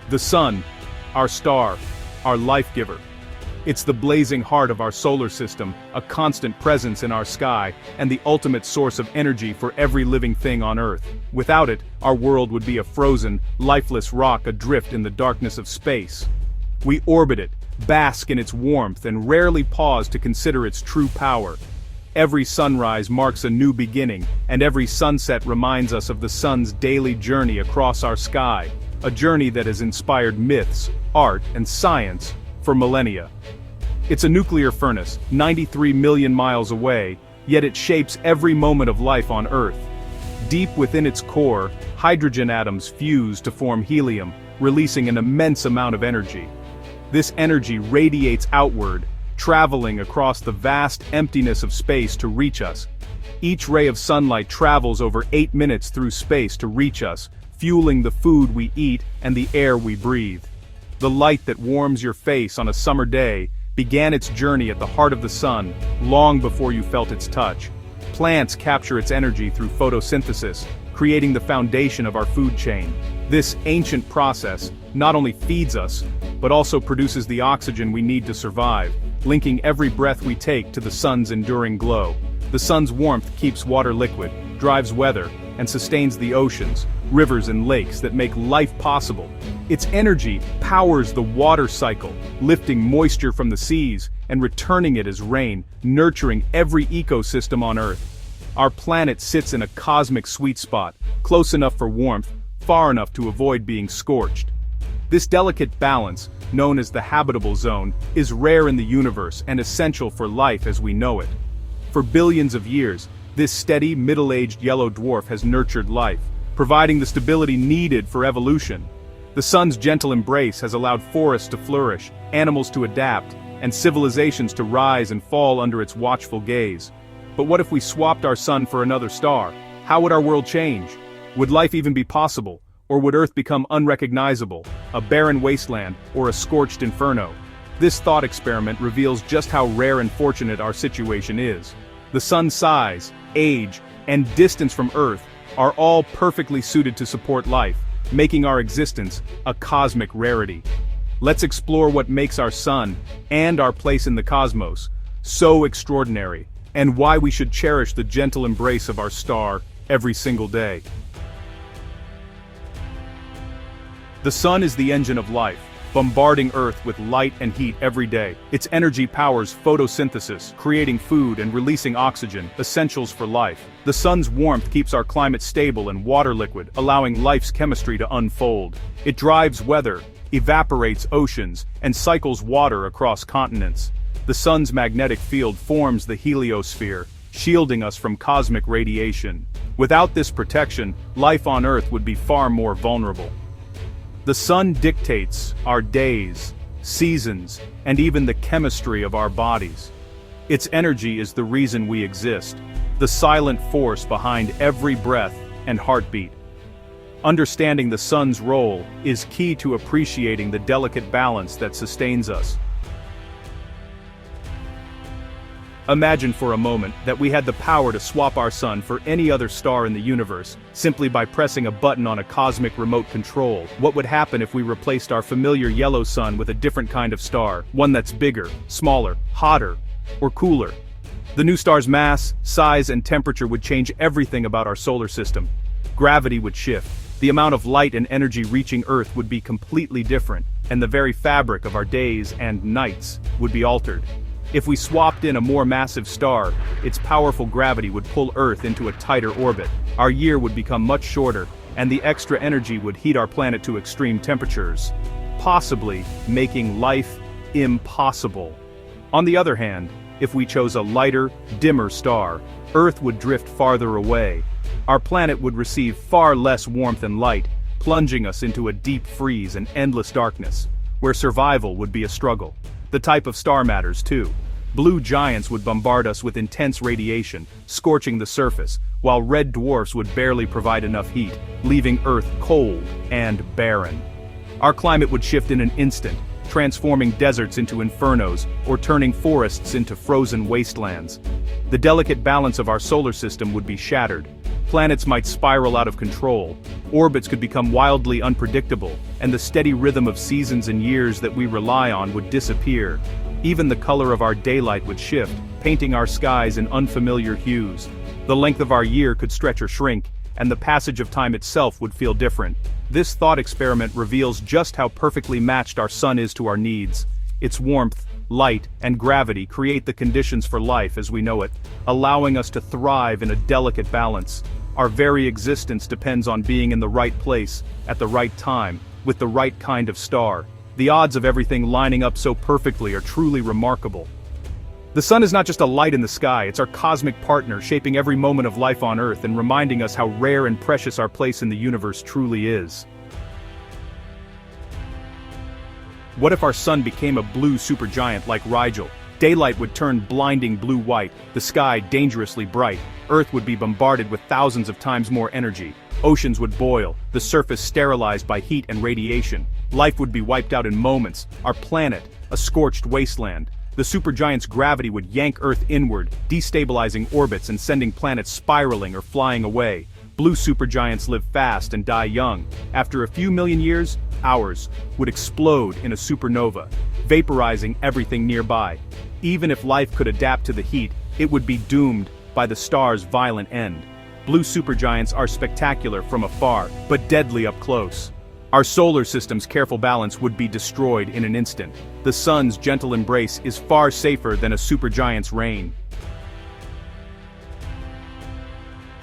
The sun, our star, our life giver. It's the blazing heart of our solar system, a constant presence in our sky, and the ultimate source of energy for every living thing on Earth. Without it, our world would be a frozen, lifeless rock adrift in the darkness of space. We orbit it, bask in its warmth, and rarely pause to consider its true power. Every sunrise marks a new beginning, and every sunset reminds us of the sun's daily journey across our sky, a journey that has inspired myths, art, and science for millennia. It's a nuclear furnace, 93 million miles away, yet it shapes every moment of life on Earth. Deep within its core, hydrogen atoms fuse to form helium, releasing an immense amount of energy. This energy radiates outward, traveling across the vast emptiness of space to reach us. Each ray of sunlight travels over 8 minutes through space to reach us, fueling the food we eat and the air we breathe. The light that warms your face on a summer day began its journey at the heart of the sun, long before you felt its touch. Plants capture its energy through photosynthesis, creating the foundation of our food chain. This ancient process not only feeds us, but also produces the oxygen we need to survive, linking every breath we take to the sun's enduring glow. The sun's warmth keeps water liquid, drives weather, and sustains the oceans, rivers and lakes that make life possible. Its energy powers the water cycle, lifting moisture from the seas and returning it as rain, nurturing every ecosystem on Earth. Our planet sits in a cosmic sweet spot, close enough for warmth, far enough to avoid being scorched. This delicate balance, known as the habitable zone, is rare in the universe and essential for life as we know it. For billions of years, this steady, middle-aged yellow dwarf has nurtured life, providing the stability needed for evolution. The sun's gentle embrace has allowed forests to flourish, animals to adapt, and civilizations to rise and fall under its watchful gaze. But what if we swapped our sun for another star? How would our world change? Would life even be possible? Or would Earth become unrecognizable, a barren wasteland, or a scorched inferno? This thought experiment reveals just how rare and fortunate our situation is. The sun's size, age, and distance from Earth are all perfectly suited to support life, making our existence a cosmic rarity. Let's explore what makes our sun, and our place in the cosmos, so extraordinary, and why we should cherish the gentle embrace of our star every single day. The sun is the engine of life, bombarding Earth with light and heat every day. Its energy powers photosynthesis, creating food and releasing oxygen, essentials for life. The sun's warmth keeps our climate stable and water liquid, allowing life's chemistry to unfold. It drives weather, evaporates oceans, and cycles water across continents. The sun's magnetic field forms the heliosphere, shielding us from cosmic radiation. Without this protection, life on Earth would be far more vulnerable. The sun dictates our days, seasons, and even the chemistry of our bodies. Its energy is the reason we exist, the silent force behind every breath and heartbeat. Understanding the sun's role is key to appreciating the delicate balance that sustains us. Imagine for a moment that we had the power to swap our sun for any other star in the universe, simply by pressing a button on a cosmic remote control. What would happen if we replaced our familiar yellow sun with a different kind of star, one that's bigger, smaller, hotter, or cooler? The new star's mass, size, and temperature would change everything about our solar system. Gravity would shift, the amount of light and energy reaching Earth would be completely different, and the very fabric of our days and nights would be altered. If we swapped in a more massive star, its powerful gravity would pull Earth into a tighter orbit. Our year would become much shorter, and the extra energy would heat our planet to extreme temperatures, possibly making life impossible. On the other hand, if we chose a lighter, dimmer star, Earth would drift farther away. Our planet would receive far less warmth and light, plunging us into a deep freeze and endless darkness, where survival would be a struggle. The type of star matters too. Blue giants would bombard us with intense radiation, scorching the surface, while red dwarfs would barely provide enough heat, leaving Earth cold and barren. Our climate would shift in an instant, transforming deserts into infernos, or turning forests into frozen wastelands. The delicate balance of our solar system would be shattered. Planets might spiral out of control, orbits could become wildly unpredictable, and the steady rhythm of seasons and years that we rely on would disappear. Even the color of our daylight would shift, painting our skies in unfamiliar hues. The length of our year could stretch or shrink, and the passage of time itself would feel different. This thought experiment reveals just how perfectly matched our sun is to our needs. Its warmth, light, and gravity create the conditions for life as we know it, allowing us to thrive in a delicate balance. Our very existence depends on being in the right place, at the right time, with the right kind of star. The odds of everything lining up so perfectly are truly remarkable. The sun is not just a light in the sky, it's our cosmic partner shaping every moment of life on Earth and reminding us how rare and precious our place in the universe truly is. What if our sun became a blue supergiant like Rigel? Daylight would turn blinding blue-white, the sky dangerously bright. Earth would be bombarded with thousands of times more energy. Oceans would boil, the surface sterilized by heat and radiation. Life would be wiped out in moments, our planet, a scorched wasteland. The supergiant's gravity would yank Earth inward, destabilizing orbits and sending planets spiraling or flying away. Blue supergiants live fast and die young. After a few million years, ours would explode in a supernova, vaporizing everything nearby. Even if life could adapt to the heat, it would be doomed by the star's violent end. Blue supergiants are spectacular from afar, but deadly up close. Our solar system's careful balance would be destroyed in an instant. The sun's gentle embrace is far safer than a supergiant's reign.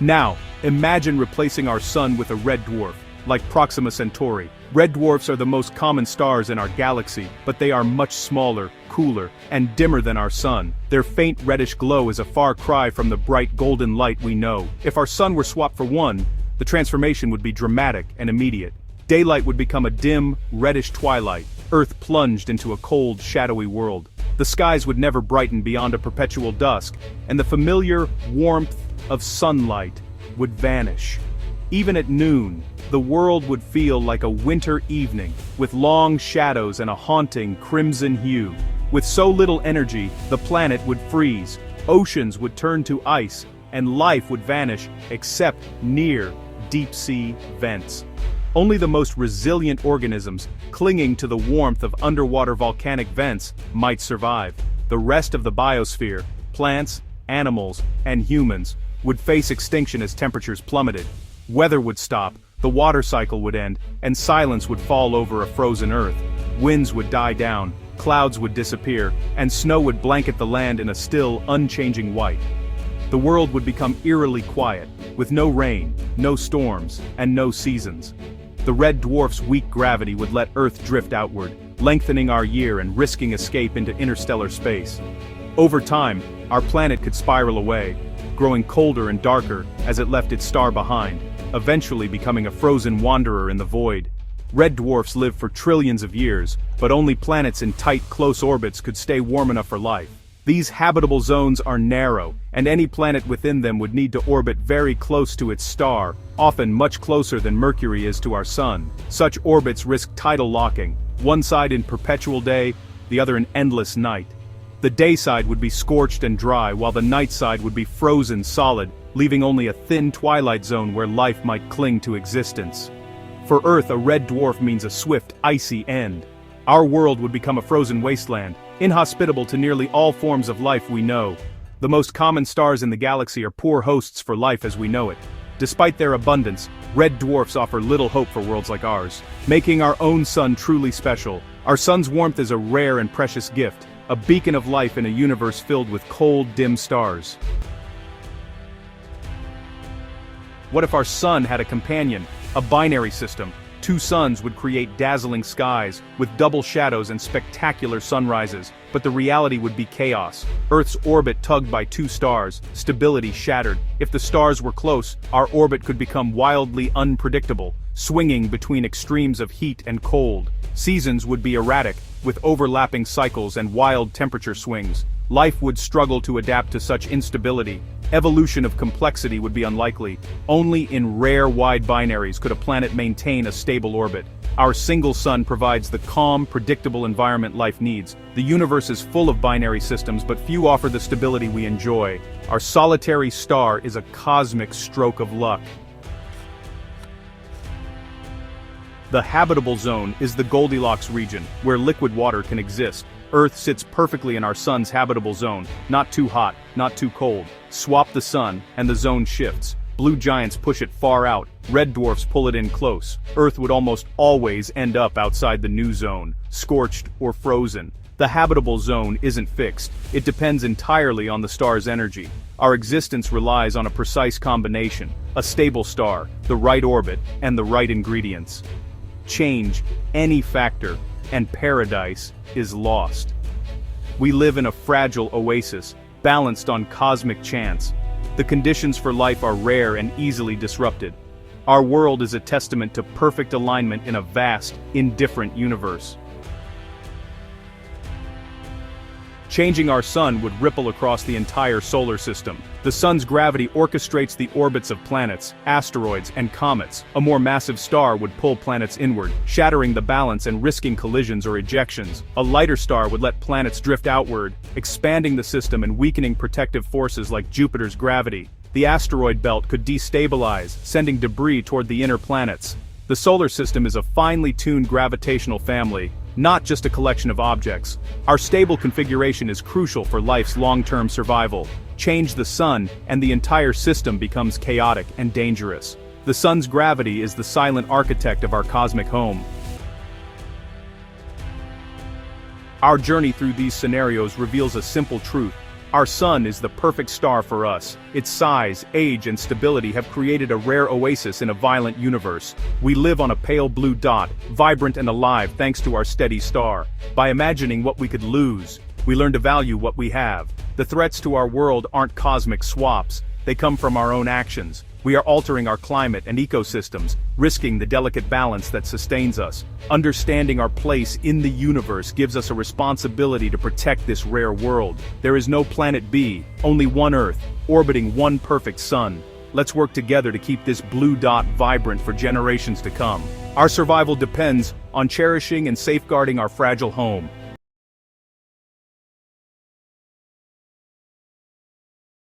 Now, imagine replacing our sun with a red dwarf, like Proxima Centauri. Red dwarfs are the most common stars in our galaxy, but they are much smaller, cooler, and dimmer than our sun. Their faint reddish glow is a far cry from the bright golden light we know. If our sun were swapped for one, the transformation would be dramatic and immediate. Daylight would become a dim, reddish twilight. Earth plunged into a cold, shadowy world. The skies would never brighten beyond a perpetual dusk, and the familiar warmth of sunlight would vanish. Even at noon, the world would feel like a winter evening, with long shadows and a haunting crimson hue. With so little energy, the planet would freeze, oceans would turn to ice, and life would vanish except near deep-sea vents. Only the most resilient organisms, clinging to the warmth of underwater volcanic vents, might survive. The rest of the biosphere, plants, animals, and humans, would face extinction as temperatures plummeted. Weather would stop, the water cycle would end, and silence would fall over a frozen Earth. Winds would die down, clouds would disappear, and snow would blanket the land in a still, unchanging white. The world would become eerily quiet, with no rain, no storms, and no seasons. The red dwarf's weak gravity would let Earth drift outward, lengthening our year and risking escape into interstellar space. Over time, our planet could spiral away, growing colder and darker as it left its star behind, eventually becoming a frozen wanderer in the void. Red dwarfs live for trillions of years, but only planets in tight, close orbits could stay warm enough for life. These habitable zones are narrow, and any planet within them would need to orbit very close to its star, often much closer than Mercury is to our sun. Such orbits risk tidal locking, one side in perpetual day, the other in endless night. The day side would be scorched and dry, while the night side would be frozen solid, leaving only a thin twilight zone where life might cling to existence. For Earth, a red dwarf means a swift, icy end. Our world would become a frozen wasteland, inhospitable to nearly all forms of life we know. The most common stars in the galaxy are poor hosts for life as we know it. Despite their abundance, red dwarfs offer little hope for worlds like ours, making our own sun truly special. Our sun's warmth is a rare and precious gift, a beacon of life in a universe filled with cold, dim stars. What if our sun had a companion, a binary system? Two suns would create dazzling skies, with double shadows and spectacular sunrises, but the reality would be chaos. Earth's orbit tugged by two stars, stability shattered. If the stars were close, our orbit could become wildly unpredictable, swinging between extremes of heat and cold. Seasons would be erratic, with overlapping cycles and wild temperature swings. Life would struggle to adapt to such instability. Evolution of complexity would be unlikely. Only in rare wide binaries could a planet maintain a stable orbit. Our single sun provides the calm, predictable environment life needs. The universe is full of binary systems, but few offer the stability we enjoy. Our solitary star is a cosmic stroke of luck. The habitable zone is the Goldilocks region, where liquid water can exist. Earth sits perfectly in our sun's habitable zone, not too hot, not too cold. Swap the sun, and the zone shifts. Blue giants push it far out, red dwarfs pull it in close. Earth would almost always end up outside the new zone, scorched or frozen. The habitable zone isn't fixed. It depends entirely on the star's energy. Our existence relies on a precise combination, a stable star, the right orbit, and the right ingredients. Change any factor, and paradise is lost. We live in a fragile oasis, balanced on cosmic chance. The conditions for life are rare and easily disrupted. Our world is a testament to perfect alignment in a vast, indifferent universe. Changing our sun would ripple across the entire solar system. The sun's gravity orchestrates the orbits of planets, asteroids, and comets. A more massive star would pull planets inward, shattering the balance and risking collisions or ejections. A lighter star would let planets drift outward, expanding the system and weakening protective forces like Jupiter's gravity. The asteroid belt could destabilize, sending debris toward the inner planets. The solar system is a finely tuned gravitational family, not just a collection of objects. Our stable configuration is crucial for life's long-term survival. Change the sun, and the entire system becomes chaotic and dangerous. The sun's gravity is the silent architect of our cosmic home. Our journey through these scenarios reveals a simple truth. Our sun is the perfect star for us. Its size, age, and stability have created a rare oasis in a violent universe. We live on a pale blue dot, vibrant and alive thanks to our steady star. By imagining what we could lose, we learn to value what we have. The threats to our world aren't cosmic swaps. They come from our own actions. We are altering our climate and ecosystems, risking the delicate balance that sustains us. Understanding our place in the universe gives us a responsibility to protect this rare world. There is no planet B, only one Earth, orbiting one perfect sun. Let's work together to keep this blue dot vibrant for generations to come. Our survival depends on cherishing and safeguarding our fragile home.